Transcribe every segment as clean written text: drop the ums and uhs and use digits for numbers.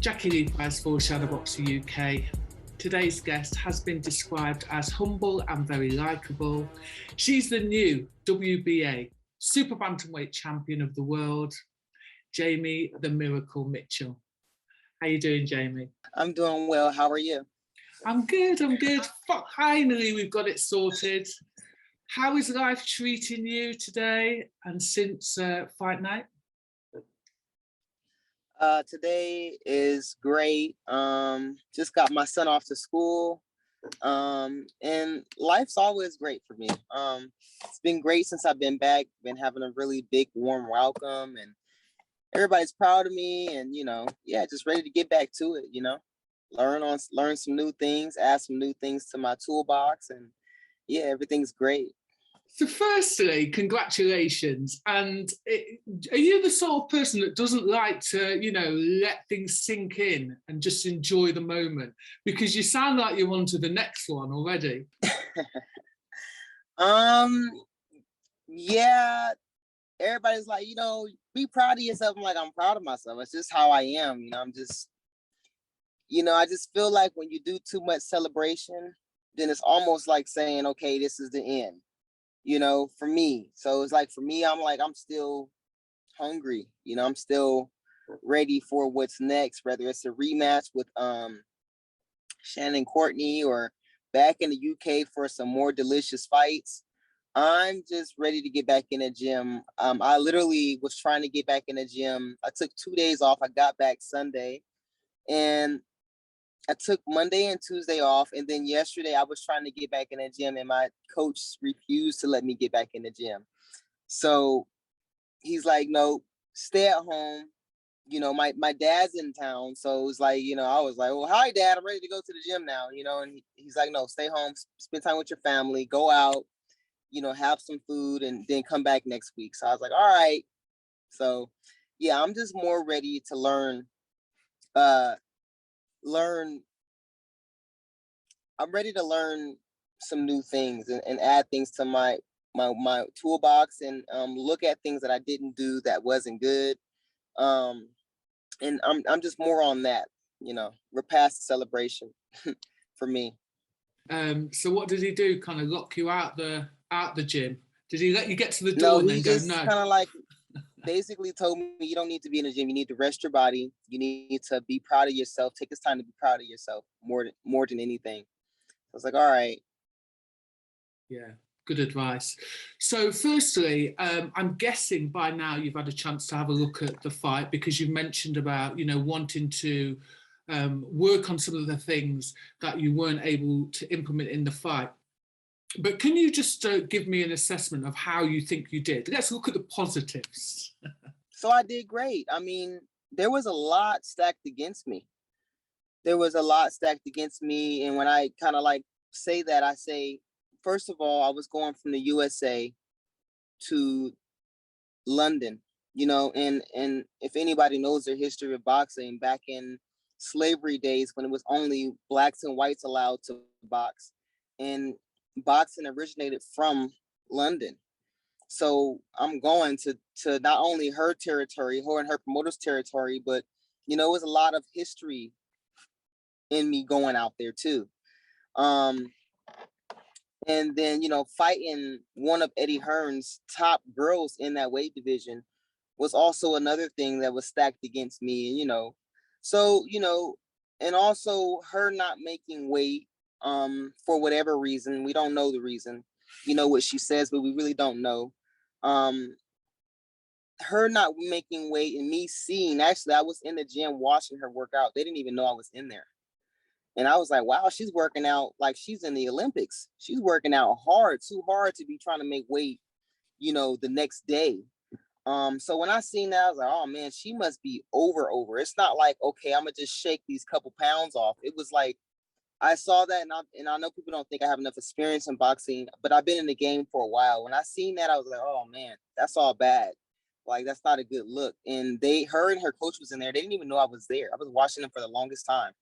Jackie Lee Price for Shadowboxruk UK. Today's guest has been described as humble and very likeable. She's the new WBA Super Bantamweight Champion of the world, Jamie the Miracle Mitchell. How you doing, Jamie? I'm doing well. How are you? I'm good. Finally, we've got it sorted. How is life treating you today and since fight night? Today is great. Just got my son off to school. And life's always great for me. It's been great since I've been back. Been having a really big, warm welcome, and everybody's proud of me. And just ready to get back to it. Learn some new things, add some new things to my toolbox, and everything's great. So firstly, congratulations. And are you the sort of person that doesn't like to, let things sink in and just enjoy the moment? Because you sound like you're on to the next one already. Yeah, everybody's like, be proud of yourself. I'm like, I'm proud of myself. It's just how I am. I'm just, I just feel like when you do too much celebration, then it's almost like saying, okay, this is the end. For me. So it's like, for me, I'm still hungry. I'm still ready for what's next, whether it's a rematch with Shannon Courtney or back in the UK for some more delicious fights. I'm just ready to get back in the gym. I literally was trying to get back in the gym. I took 2 days off. I got back Sunday, and I took Monday and Tuesday off, and then yesterday I was trying to get back in the gym, and my coach refused to let me get back in the gym. So he's like, no, stay at home. My dad's in town, so it was like, I was like, well, hi, Dad, I'm ready to go to the gym now, and he's like, no, stay home, spend time with your family, go out, have some food, and then come back next week. So I was like, all right. So yeah, I'm just more ready to learn. I'm ready to learn some new things and add things to my toolbox, and look at things that I didn't do that wasn't good. And I'm just more on that. We're past the celebration for me. So what did he do? Kind of lock you out the gym? Did he let you get to the door No, and then he go, just no? Kind of like basically told me, you don't need to be in the gym. You need to rest your body. You need to be proud of yourself. Take this time to be proud of yourself more than anything. I was like, all right. Yeah, good advice. So firstly, I'm guessing by now you've had a chance to have a look at the fight, because you mentioned about, wanting to work on some of the things that you weren't able to implement in the fight. But can you just give me an assessment of how you think you did? Let's look at the positives. So I did great. I mean, there was a lot stacked against me. And when I kind of like say that, I say, first of all, I was going from the USA to London, and if anybody knows their history of boxing, back in slavery days when it was only blacks and whites allowed to box, and boxing originated from London. So I'm going to not only her territory, her and her promoter's territory, but it was a lot of history in me going out there too. And then, fighting one of Eddie Hearn's top girls in that weight division was also another thing that was stacked against me. And, so, and also her not making weight for whatever reason. We don't know the reason, what she says, but we really don't know. Her not making weight and me seeing, actually, I was in the gym watching her work out. They didn't even know I was in there. And I was like, wow, she's working out like she's in the Olympics. She's working out hard, too hard to be trying to make weight, the next day. So when I seen that, I was like, oh man, she must be over. It's not like, okay, I'm gonna just shake these couple pounds off. It was like, I saw that, and I know people don't think I have enough experience in boxing, but I've been in the game for a while. When I seen that, I was like, oh man, that's all bad. Like, that's not a good look. And her and her coach was in there. They didn't even know I was there. I was watching them for the longest time.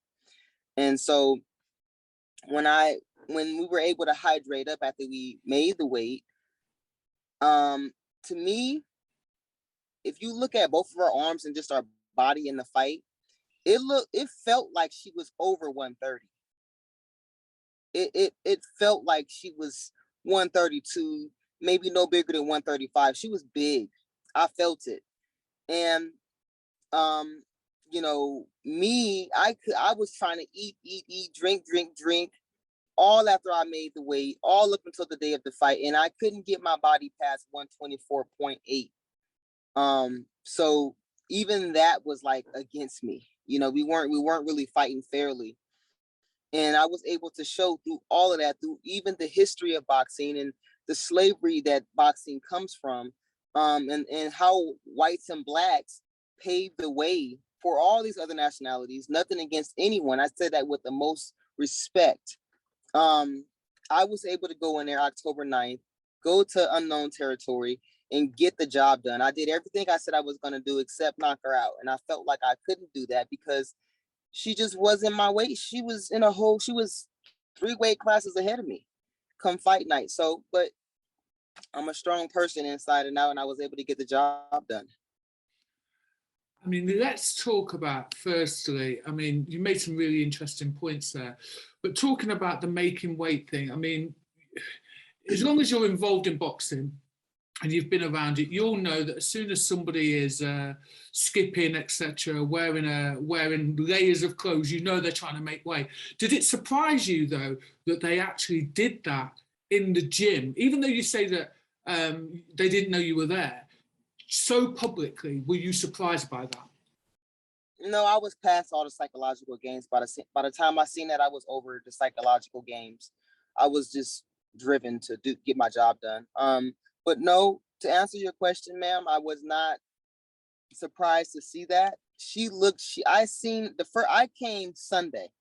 And so when we were able to hydrate up after we made the weight, to me, if you look at both of our arms and just our body in the fight, it felt like she was over 130. It felt like she was 132, maybe no bigger than 135. She was big. I felt it. And you know, I was trying to eat, drink, all after I made the weight, all up until the day of the fight, and I couldn't get my body past 124.8. So even that was like against me. You know, we weren't really fighting fairly. And I was able to show through all of that, through even the history of boxing and the slavery that boxing comes from, and how whites and blacks paved the way for all these other nationalities. Nothing against anyone. I said that with the most respect. I was able to go in there October 9th, go to unknown territory, and get the job done. I did everything I said I was going to do except knock her out. And I felt like I couldn't do that because she just wasn't my weight. She was 3 weight classes ahead of me come fight night. So, but I'm a strong person inside and out, and I was able to get the job done. I mean, let's talk about, firstly, I mean, you made some really interesting points there, but talking about the making weight thing, I mean, as long as you're involved in boxing and you've been around it, you'll know that as soon as somebody is skipping, etc., wearing layers of clothes, you know they're trying to make weight. Did it surprise you, though, that they actually did that in the gym, even though you say that they didn't know you were there? So publicly, were you surprised by that? No, I was past all the psychological games. By the time I seen that, I was over the psychological games. I was just driven to get my job done. But no, to answer your question, ma'am, I was not surprised to see that. I came Sunday.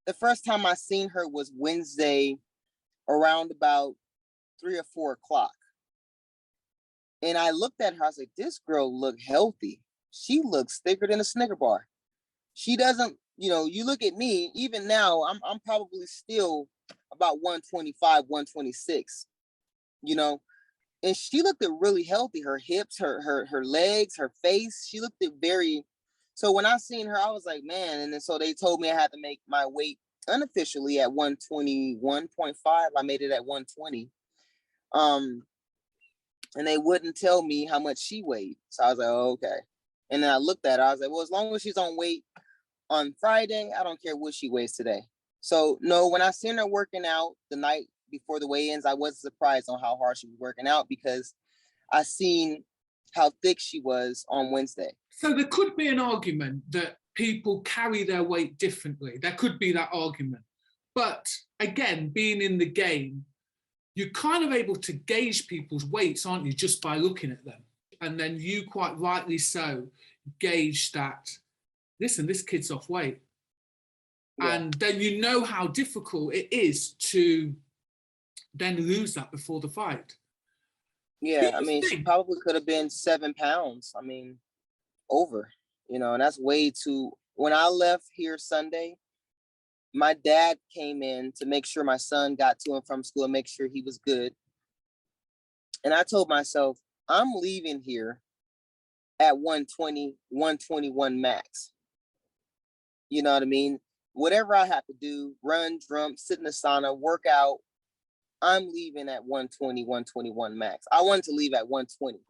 The first time I seen her was Wednesday around about 3 or 4 o'clock. And I looked at her, I was like, this girl look healthy. She looks thicker than a Snicker bar. She doesn't, you know, you look at me, even now, I'm probably still about 125, 126, you know, and she looked really healthy. Her hips, her legs, her face, she looked very, so when I seen her, I was like, man, and then so they told me I had to make my weight unofficially at 121.5. I made it at 120. And they wouldn't tell me how much she weighed. So I was like, oh, okay. And then I looked at her, I was like, well, as long as she's on weight on Friday, I don't care what she weighs today. So no, when I seen her working out the night before the weigh-ins, I wasn't surprised on how hard she was working out because I seen how thick she was on Wednesday. So there could be an argument that people carry their weight differently. There could be that argument. But again, being in the game, you're kind of able to gauge people's weights, aren't you, just by looking at them? And then you, quite rightly so, gauge that, listen, this kid's off weight. Yeah. And then you know how difficult it is to then lose that before the fight. Yeah, I mean, she probably could have been 7 pounds. I mean, over, you know, and that's way too. When I left here Sunday, my dad came in to make sure my son got to and from school and make sure he was good. And I told myself, I'm leaving here at 120, 121 max. You know what I mean? Whatever I have to do, run, jump, sit in the sauna, work out, I'm leaving at 120, 121 max. I wanted to leave at 120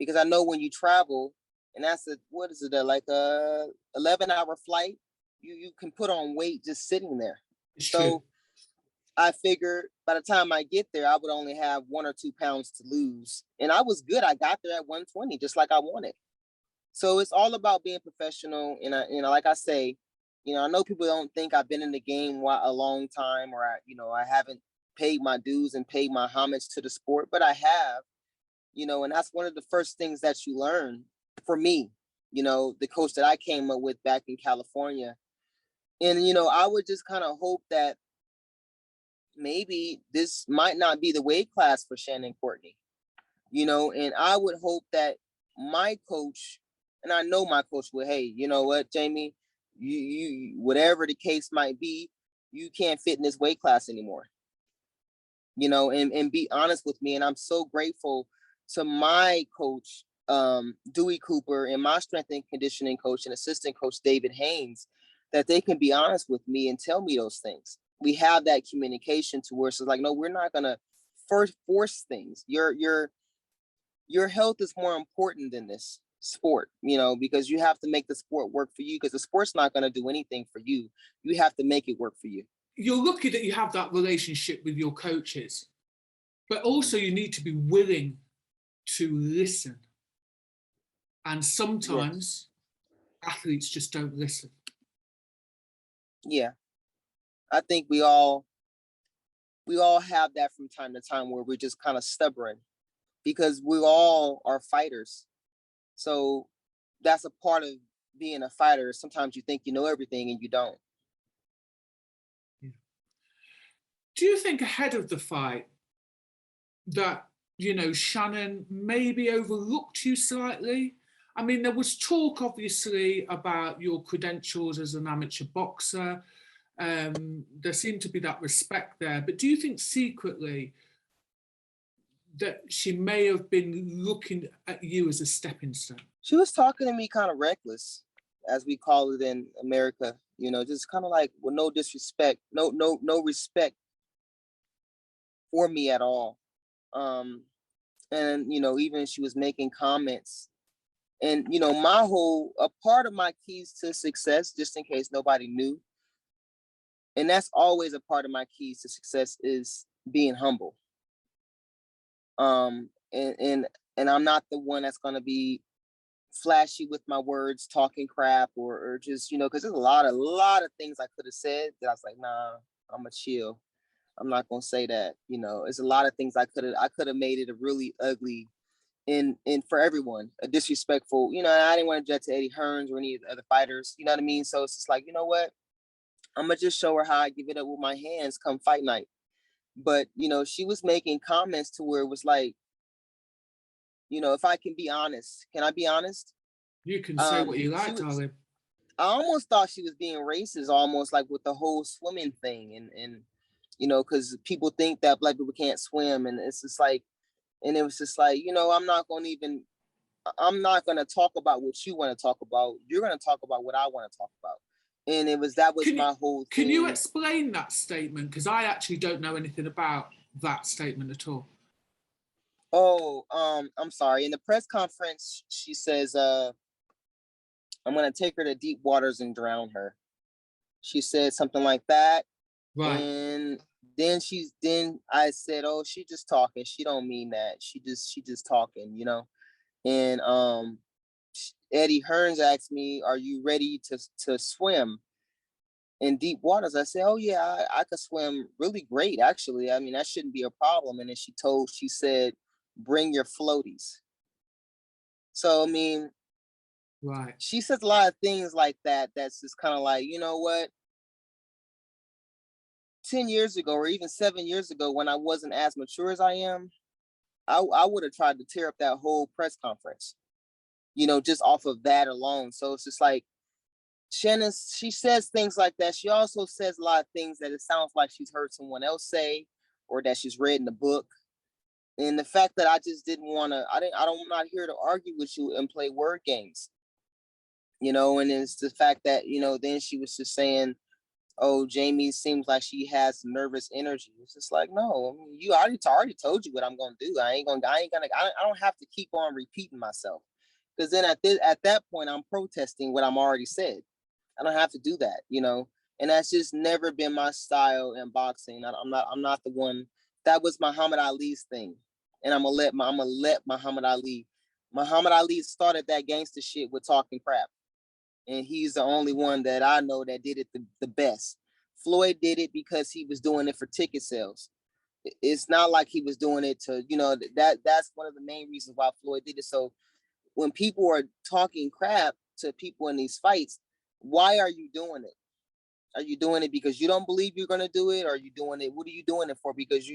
because I know when you travel, and that's like a 11-hour flight, you can put on weight just sitting there. It's so true. I figured by the time I get there, I would only have 1 or 2 pounds to lose. And I was good. I got there at 120, just like I wanted. So it's all about being professional. And like I say, I know people don't think I've been in the game a long time, or I haven't paid my dues and paid my homage to the sport, but I have, and that's one of the first things that you learn for me, the coach that I came up with back in California. And, I would just kind of hope that maybe this might not be the weight class for Shannon Courtney, and I would hope that my coach, and I know my coach will, hey, you know what, Jamie, you whatever the case might be, you can't fit in this weight class anymore, and be honest with me. And I'm so grateful to my coach Dewey Cooper and my strength and conditioning coach and assistant coach David Haynes, that they can be honest with me and tell me those things. We have that communication to where it's like, no, we're not gonna force things. Your health is more important than this sport, you know, because you have to make the sport work for you, because the sport's not going to do anything for you. You have to make it work for you. You're lucky that you have that relationship with your coaches, but also you need to be willing to listen. And sometimes athletes just don't listen. Yeah. I think we all have that from time to time, where we're just kind of stubborn, because we all are fighters. So that's a part of being a fighter. Sometimes you think you know everything and you don't. Yeah. Do you think ahead of the fight that, you know, Shannon maybe overlooked you slightly? I mean, there was talk, obviously, about your credentials as an amateur boxer. There seemed to be that respect there. But do you think secretly that she may have been looking at you as a stepping stone? She was talking to me kind of reckless, as we call it in America, you know, just kind of like with no disrespect, no respect for me at all. And, you know, even she was making comments. And, you know, a part of my keys to success, just in case nobody knew, and that's always a part of my keys to success, is being humble. And I'm not the one that's going to be flashy with my words, talking crap, or just, you know, because there's a lot of things I could have said that I was like, nah, I'm gonna chill. I'm not gonna say that. You know, there's a lot of things I could have made it a really ugly, and for everyone, a disrespectful. You know, I didn't want to judge to Eddie Hearns or any of the other fighters. You know what I mean? So it's just like, you know what? I'm gonna just show her how I give it up with my hands come fight night. But, you know, she was making comments to where it was like, you know, if I can be honest, can I be honest? You can say what you like, darling. I almost thought she was being racist, almost like with the whole swimming thing. And you know, because people think that Black people can't swim. And it's just like, and it was just like, you know, I'm not going to talk about what you want to talk about. You're going to talk about what I want to talk about. And that was my whole thing. Can you explain that statement? Because I actually don't know anything about that statement at all. Oh, I'm sorry. In the press conference, she says, I'm going to take her to deep waters and drown her. She said something like that. Right. And then I said, oh, she just talking. She don't mean that. She just talking, you know? And Eddie Hearns asked me, are you ready to swim in deep waters? I said, oh yeah, I could swim really great, actually. I mean, that shouldn't be a problem. And then she said, bring your floaties. So, I mean, right. She says a lot of things like that. That's just kind of like, you know what? 10 years ago, or even 7 years ago, when I wasn't as mature as I am, I would have tried to tear up that whole press conference, you know, just off of that alone. So it's just like, Shannon, she says things like that. She also says a lot of things that it sounds like she's heard someone else say, or that she's read in the book. And the fact that I just didn't want to, I'm not here to argue with you and play word games, you know. And it's the fact that, you know, then she was just saying, oh, Jamie seems like she has nervous energy. It's just like, no, I mean, you already told you what I'm gonna do. I don't have to keep on repeating myself, because then at that point I'm protesting what I'm already said. I don't have to do that, you know. And that's just never been my style in boxing. I'm not the one. That was Muhammad Ali's thing, and I'm gonna let Muhammad Ali. Muhammad Ali started that gangster shit with talking crap. And he's the only one that I know that did it the best. Floyd did it because he was doing it for ticket sales. It's not like he was doing it to, you know, that's one of the main reasons why Floyd did it. So when people are talking crap to people in these fights, why are you doing it? Are you doing it because you don't believe you're going to do it? Or are you doing it? What are you doing it for? Because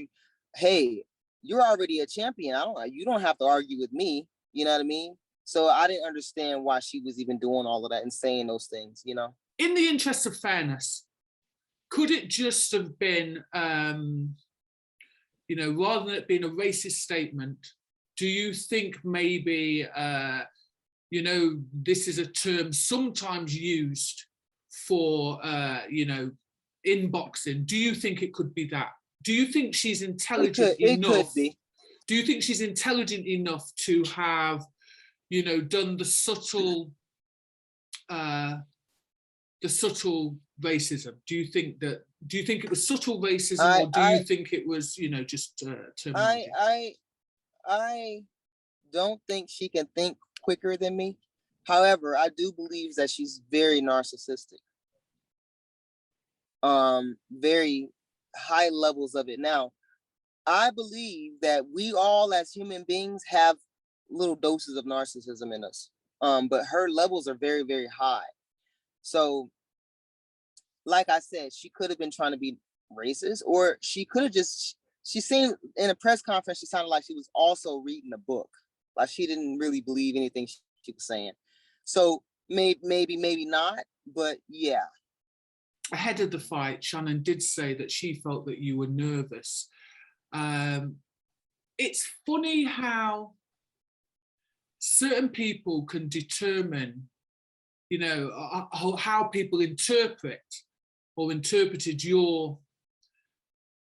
you're already a champion. You don't have to argue with me. You know what I mean? So I didn't understand why she was even doing all of that and saying those things, you know? In the interest of fairness, could it just have been, you know, rather than it being a racist statement, do you think maybe, you know, this is a term sometimes used for, you know, in boxing? Do you think it could be that? Do you think she's intelligent enough? It could be. Do you think she's intelligent enough to have, you know, done the subtle racism? Do you think it was subtle racism, or do you think it was, you know, just terminology? I don't think she can think quicker than me. However, I do believe that she's very narcissistic. Very high levels of it. Now, I believe that we all as human beings have little doses of narcissism in us. But her levels are very, very high. So, like I said, she could have been trying to be racist, or she could have just, she seemed in a press conference, she sounded like she was also reading a book. Like she didn't really believe anything she was saying. So maybe not, but yeah. Ahead of the fight, Shannon did say that she felt that you were nervous. It's funny how certain people can determine, you know, how people interpreted your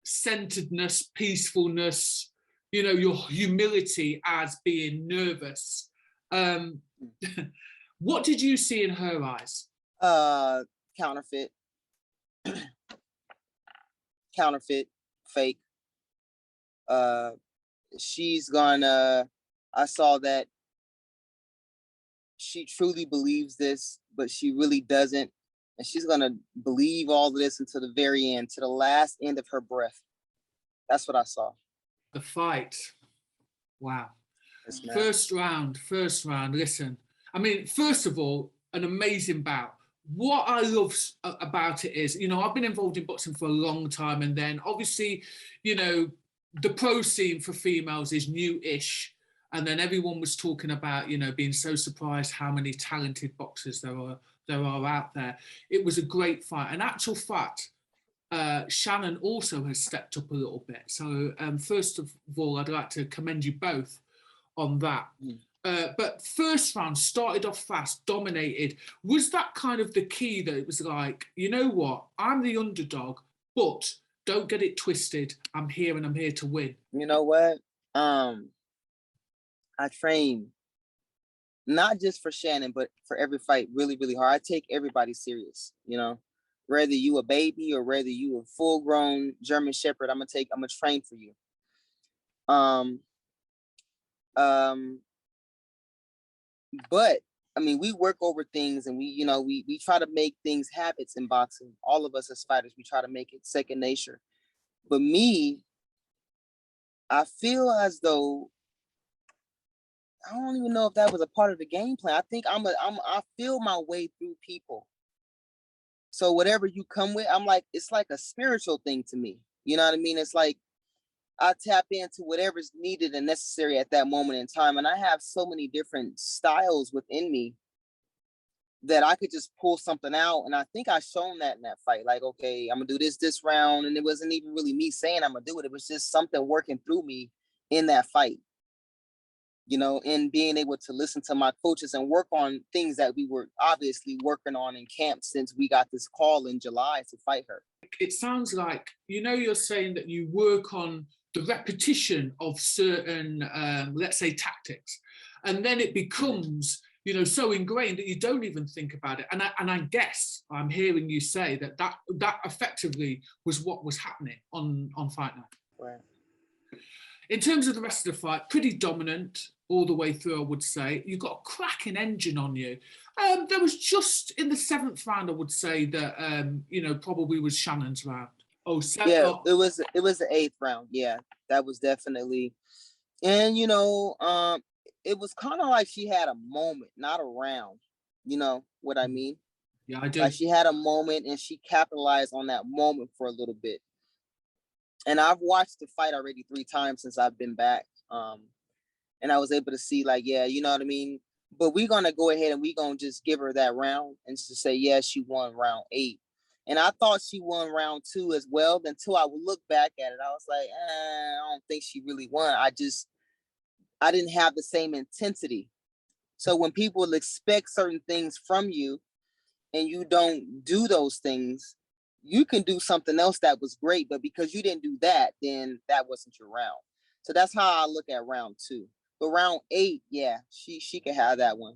centeredness, peacefulness, you know, your humility as being nervous. What did you see in her eyes? Counterfeit. Counterfeit, fake. She's gonna, I saw that she truly believes this, but she really doesn't. And she's gonna believe all of this until the very end, to the last end of her breath. That's what I saw. The fight. Wow. Yes, First round, listen. I mean, first of all, an amazing bout. What I love about it is, you know, I've been involved in boxing for a long time, and then obviously, you know, the pro scene for females is new-ish, and then everyone was talking about, you know, being so surprised how many talented boxers there are out there. It was a great fight. In actual fact, Shannon also has stepped up a little bit. So first of all, I'd like to commend you both on that. But first round started off fast, dominated. Was that kind of the key, that it was like, you know what, I'm the underdog, but don't get it twisted. I'm here and I'm here to win. You know what? I train not just for Shannon, but for every fight really, really hard. I take everybody serious, you know, whether you a baby or whether you a full grown German Shepherd, I'm gonna train for you. But I mean, we work over things, and we try to make things habits in boxing. All of us as fighters, we try to make it second nature. But me, I feel as though, I don't even know if that was a part of the game plan. I think I feel my way through people. So whatever you come with, I'm like, it's like a spiritual thing to me. You know what I mean? It's like I tap into whatever's needed and necessary at that moment in time. And I have so many different styles within me that I could just pull something out. And I think I shown that in that fight. Like, okay, I'm gonna do this round. And it wasn't even really me saying I'm gonna do it. It was just something working through me in that fight. You know, and being able to listen to my coaches and work on things that we were obviously working on in camp since we got this call in July to fight her. It sounds like, you know, you're saying that you work on the repetition of certain, let's say, tactics, and then it becomes, you know, so ingrained that you don't even think about it. And I guess I'm hearing you say that effectively was what was happening on Fight Night. Right. In terms of the rest of the fight, pretty dominant all the way through, I would say. You've got a cracking engine on you. There was just in the 7th round, I would say that, you know, probably was Shannon's round. Yeah, it was the 8th round. Yeah, that was definitely. And, you know, it was kind of like she had a moment, not a round. You know what I mean? Yeah, I do. Like she had a moment and she capitalized on that moment for a little bit. And I've watched the fight already 3 times since I've been back. And I was able to see, like, yeah, you know what I mean? But we're going to go ahead and we're going to just give her that round and just say, yeah, she won round 8. And I thought she won round 2 as well. Until I would look back at it, I was like, I don't think she really won. I didn't have the same intensity. So when people expect certain things from you and you don't do those things, you can do something else that was great, but because you didn't do that, then that wasn't your round. So that's how I look at round 2. But round 8, yeah, she can have that one.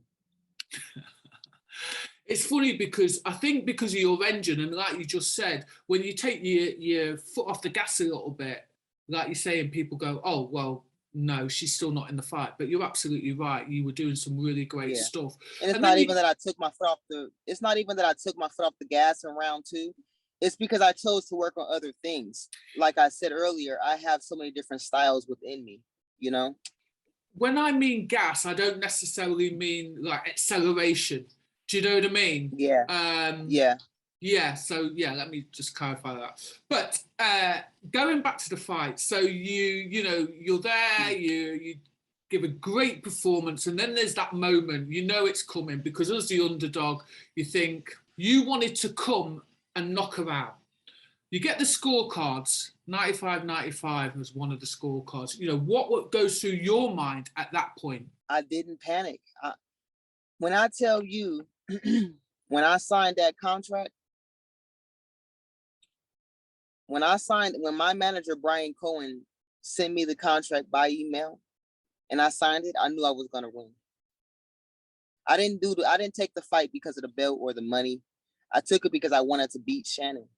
It's funny because I think because of your engine, and like you just said, when you take your foot off the gas a little bit, like you're saying, people go, oh, well, no, she's still not in the fight. But you're absolutely right. You were doing some really great stuff. And it's not even that I took my foot off it's not even that I took my foot off the gas in round 2. It's because I chose to work on other things. Like I said earlier, I have so many different styles within me, you know? When I mean gas, I don't necessarily mean like acceleration. Do you know what I mean? Yeah. Yeah, so yeah, let me just clarify that. But going back to the fight, so you're there, you give a great performance, and then there's that moment, you know it's coming, because as the underdog, you think you wanted to come and knock her out. You get the scorecards, 95-95 was one of the scorecards. You know, what goes through your mind at that point? I didn't panic. When I tell you, when I signed that contract, when my manager, Brian Cohen, sent me the contract by email and I signed it, I knew I was going to win. I didn't take the fight because of the belt or the money. I took it because I wanted to beat Shannon.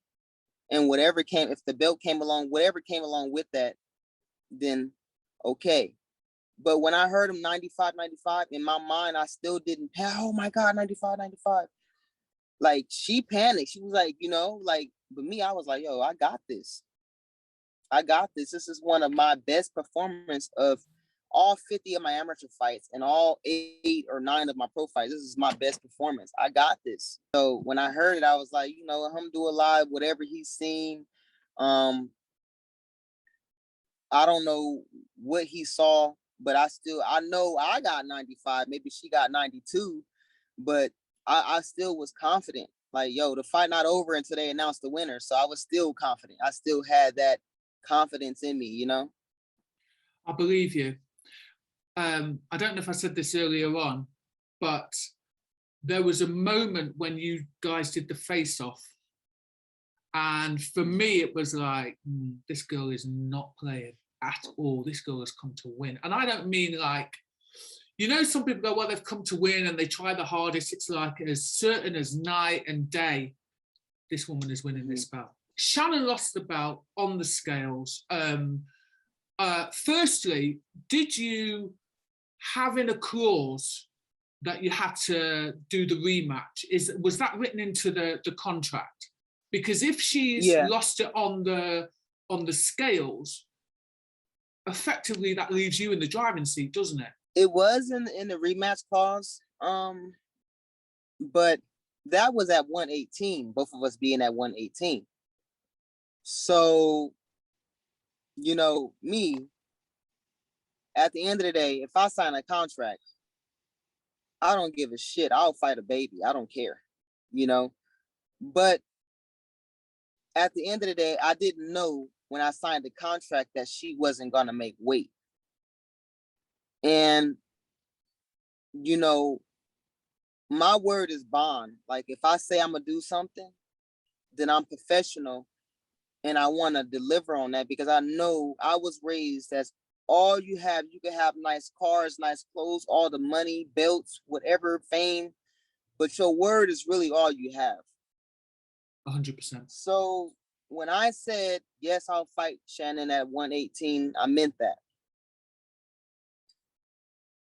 And if the belt came along, whatever came along with that, then okay. But when I heard him 95-95, in my mind, I still didn't, oh my God, 95-95. Like, she panicked. She was like, but me, I was like, yo, I got this. I got this. This is one of my best performances of all 50 of my amateur fights and all 8 or 9 of my pro fights. This is my best performance. I got this. So when I heard it, I was like, alhamdulillah, whatever he's seen. I don't know what he saw, but I know I got 95. Maybe she got 92, but I still was confident. Like, yo, the fight not over until they announced the winner. So I was still confident. I still had that confidence in me, I believe you. I don't know if I said this earlier on, but there was a moment when you guys did the face-off. And for me, it was like, this girl is not playing at all. This girl has come to win. And I don't mean like, some people go, well, they've come to win and they try the hardest. It's like as certain as night and day, this woman is winning this belt. Shannon lost the belt on the scales. Firstly, did you have in a clause that you had to do the rematch? Was that written into the contract? Because if she's lost it on the scales, effectively that leaves you in the driving seat, doesn't it? It was in the rematch clause, but that was at 118, both of us being at 118. So, me, at the end of the day, if I sign a contract, I don't give a shit. I'll fight a baby. I don't care, But at the end of the day, I didn't know when I signed the contract that she wasn't going to make weight. And, my word is bond. Like, if I say I'm going to do something, then I'm professional and I want to deliver on that, because I know I was raised as all you can have nice cars, nice clothes, all the money, belts, whatever, fame, but your word is really all you have. 100%. So when I said, yes, I'll fight Shannon at 118, I meant that.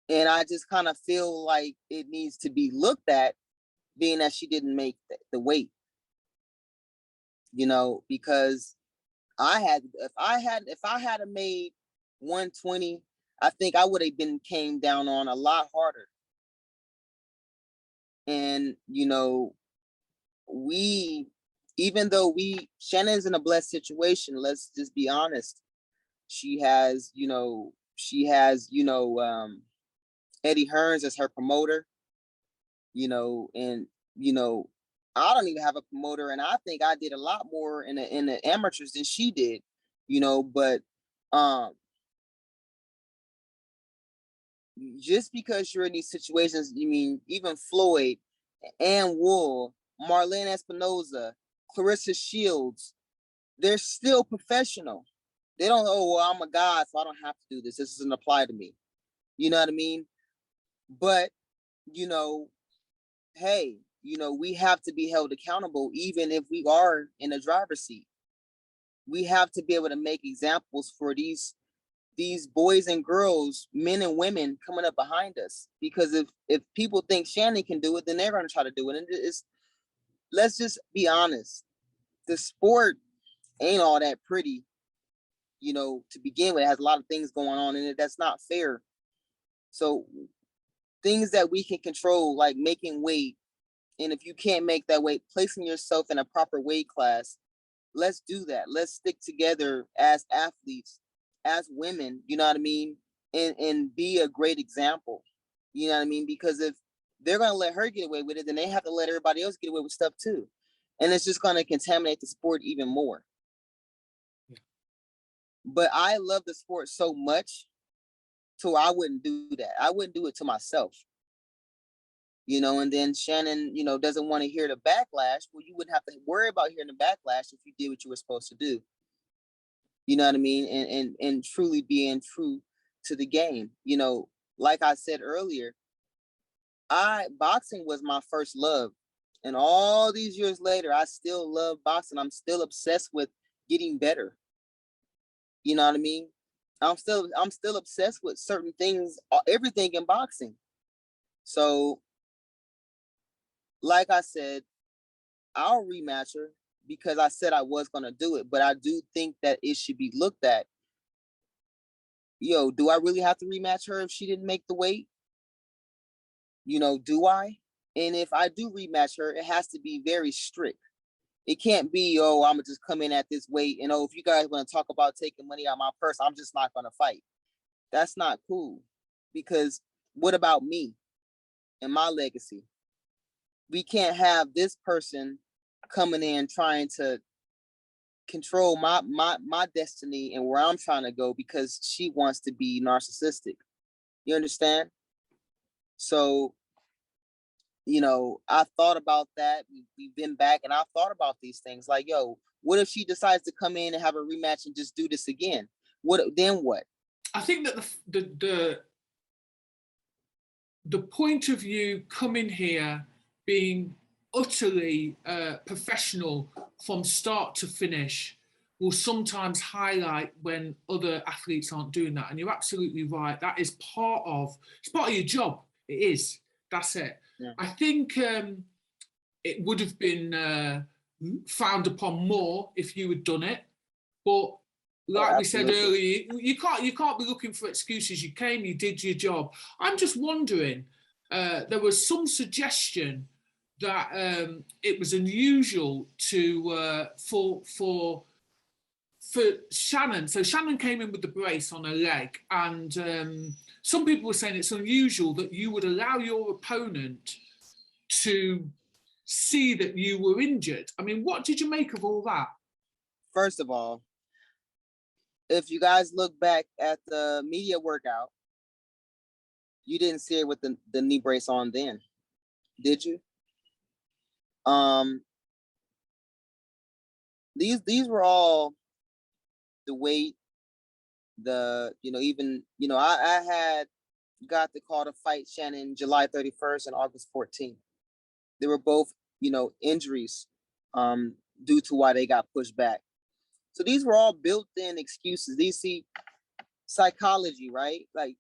And I just kind of feel like it needs to be looked at, being that she didn't make the weight, because if I had made 120, I think I would have came down on a lot harder. And, even though Shannon's in a blessed situation, let's just be honest. She has, Eddie Hearns as her promoter, and, I don't even have a promoter, and I think I did a lot more in the amateurs than she did, but just because you're in these situations, you mean even Floyd, Ann Wool, Marlene Espinoza, Clarissa Shields, they're still professional. They don't, oh, well, I'm a god, so I don't have to do this. This doesn't apply to me. You know what I mean? But, you know, hey, you know, we have to be held accountable, even if we are in the driver's seat. We have to be able to make examples for these boys and girls, men and women coming up behind us. Because if people think Shannon can do it, then they're going to try to do it. And let's just be honest. The sport ain't all that pretty, you know, to begin with. It has a lot of things going on in it that's not fair. So things that we can control, like making weight, and if you can't make that weight, placing yourself in a proper weight class, let's do that. Let's stick together as athletes, as women, you know what I mean? And be a great example, you know what I mean? Because if they're going to let her get away with it, then they have to let everybody else get away with stuff too. And it's just going to contaminate the sport even more. But I love the sport so much, so I wouldn't do that. I wouldn't do it to myself. You know, and then Shannon, you know, doesn't want to hear the backlash. Well, you wouldn't have to worry about hearing the backlash if you did what you were supposed to do. You know what I mean? And truly being true to the game. You know, like I said earlier, boxing was my first love. And all these years later, I still love boxing. I'm still obsessed with getting better. You know what I mean? I'm still obsessed with certain things, everything in boxing. So, like I said, I'll rematch her because I said I was going to do it, but I do think that it should be looked at. Yo, do I really have to rematch her if she didn't make the weight? You know, do I? And if I do rematch her, it has to be very strict. It can't be, oh, I'm going to just come in at this weight and, oh, if you guys want to talk about taking money out of my purse, I'm just not going to fight. That's not cool. Because what about me and my legacy? We can't have this person coming in trying to control my destiny and where I'm trying to go because she wants to be narcissistic. You understand? So, you know, I thought about that. We've been back and I've thought about these things like, yo, what if she decides to come in and have a rematch and just do this again? Then what? I think that the point of view coming here being utterly professional from start to finish will sometimes highlight when other athletes aren't doing that. And you're absolutely right. That is part of your job. It is. That's it. Yeah. I think it would have been frowned upon more if you had done it. But like we said earlier, you can't be looking for excuses. You came, you did your job. I'm just wondering, there was some suggestion that it was unusual to for Shannon. So Shannon came in with the brace on her leg, and some people were saying it's unusual that you would allow your opponent to see that you were injured. I mean, what did you make of all that? First of all, if you guys look back at the media workout, you didn't see it with the knee brace on then, did you? These were all the weight, I had got the call to fight Shannon July 31st and August 14th. They were both, injuries due to why they got pushed back. So these were all built-in excuses. These see psychology, right? Like,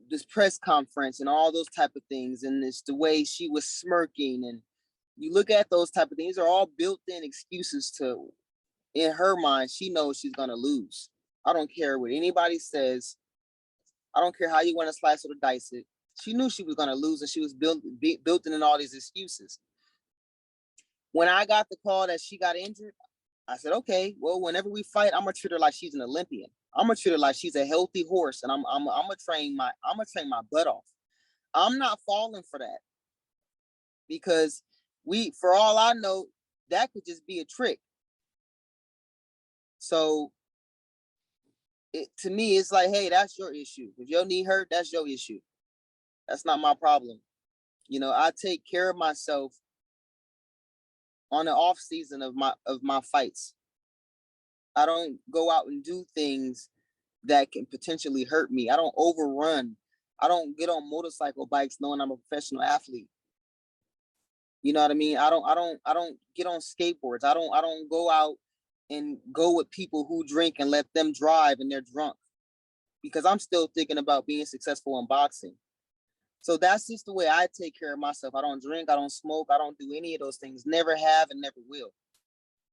this press conference and all those type of things. And it's the way she was smirking. And you look at those type of things, are all built-in excuses to, in her mind, she knows she's going to lose. I don't care what anybody says. I don't care how you want to slice or dice it. She knew she was going to lose, and she was built in all these excuses. When I got the call that she got injured, I said, okay, well, whenever we fight, I'm gonna treat her like she's an Olympian. I'm gonna treat her like she's a healthy horse, and I'm gonna train my butt off. I'm not falling for that, because for all I know, that could just be a trick. So to me, it's like, hey, that's your issue. If your knee hurt, that's your issue. That's not my problem. You know, I take care of myself on the off season of my fights. I don't go out and do things that can potentially hurt me. I don't overrun. I don't get on motorcycle bikes knowing I'm a professional athlete. You know what I mean? I don't get on skateboards. I don't go out and go with people who drink and let them drive and they're drunk, because I'm still thinking about being successful in boxing. So that's just the way I take care of myself. I don't drink, I don't smoke, I don't do any of those things. Never have and never will.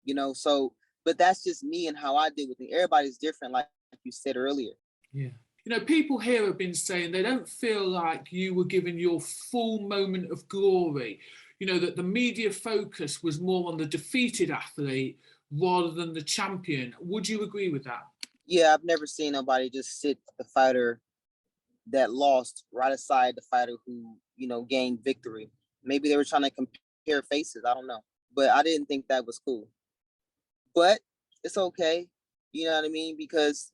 You know, so, but that's just me and how I deal with it. Everybody's different, like you said earlier. Yeah. You know, people here have been saying they don't feel like you were given your full moment of glory. You know, that the media focus was more on the defeated athlete rather than the champion. Would you agree with that? Yeah, I've never seen nobody just sit the fighter that lost right aside the fighter who, you know, gained victory. Maybe they were trying to compare faces. I don't know. But I didn't think that was cool. But it's okay. You know what I mean? Because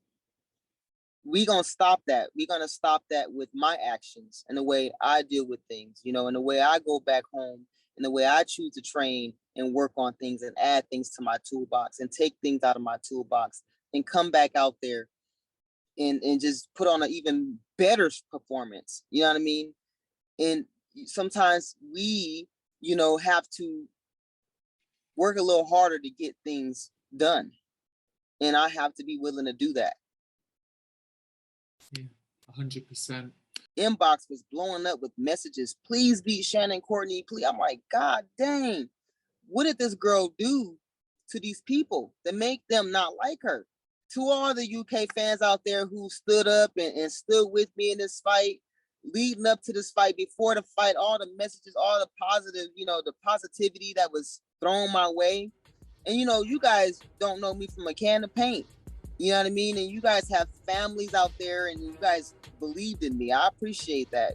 we're going to stop that. We're going to stop that with my actions and the way I deal with things, you know, and the way I go back home and the way I choose to train and work on things and add things to my toolbox and take things out of my toolbox and come back out there and just put on an even better performance. You know what I mean? And sometimes we, you know, have to work a little harder to get things done. And I have to be willing to do that. Yeah, 100%. Inbox was blowing up with messages. Please beat Shannon Courtney. Please. I'm like, God dang, what did this girl do to these people that make them not like her? To all the UK fans out there who stood up and stood with me in this fight, leading up to this fight, before the fight, all the messages, all the positive, you know, the positivity that was thrown my way. And, you know, you guys don't know me from a can of paint. You know what I mean? And you guys have families out there and you guys believed in me. I appreciate that.